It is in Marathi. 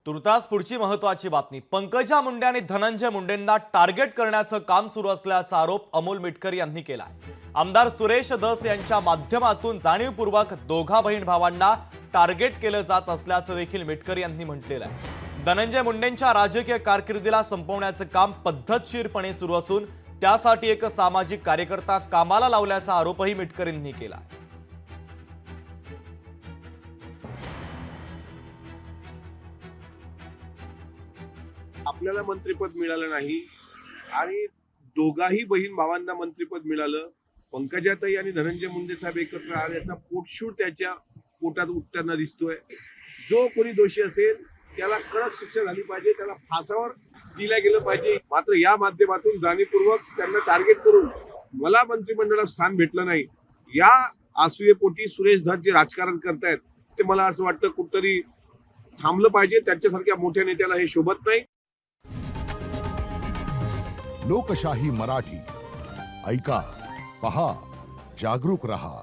तुर्तास पुढची महत्त्वाची बातमी। पंकजा मुंडे आणि धनंजय मुंडेंना टार्गेट करण्याचं काम सुरू असल्याचा आरोप अमोल मिटकरी यांनी केलाय। आमदार सुरेश धस यांच्या माध्यमातून जाणीवपूर्वक दोघा बहीण भावांना टार्गेट केलं जात असल्याचं देखील मिटकरी यांनी म्हटलेलं आहे। धनंजय मुंडेंच्या राजकीय कारकिर्दीला संपवण्याचं काम पद्धतशीरपणे सुरू असून त्यासाठी एक सामाजिक कार्यकर्ता कामाला लावल्याचा आरोपही मिटकरींनी केला। आपल्याला मंत्रिपद मिळालं नाही आणि दोघाही बहीण भावांना मंत्रिपद मिळालं। पंकजाताई आणि धनंजय मुंडे साहेब एकत्र आल्याचा पोटशूट त्याच्या पोटात उठताना दिसतोय। जो कोणी दोषी असेल त्याला कडक शिक्षा झाली पाहिजे, त्याला फासावर दिल्या गेलं पाहिजे। मात्र या माध्यमातून जाणीवपूर्वक त्यांना टार्गेट करून मला मंत्रिमंडळात स्थान भेटलं नाही या आसूयेपोटी सुरेश धस जे राजकारण करतायत ते मला असं वाटतं कुठतरी थांबलं पाहिजे। त्यांच्यासारख्या मोठ्या नेत्याला हे शोभत नाही। लोकशाही मराठी ऐका, पहा, जागरूक रहा।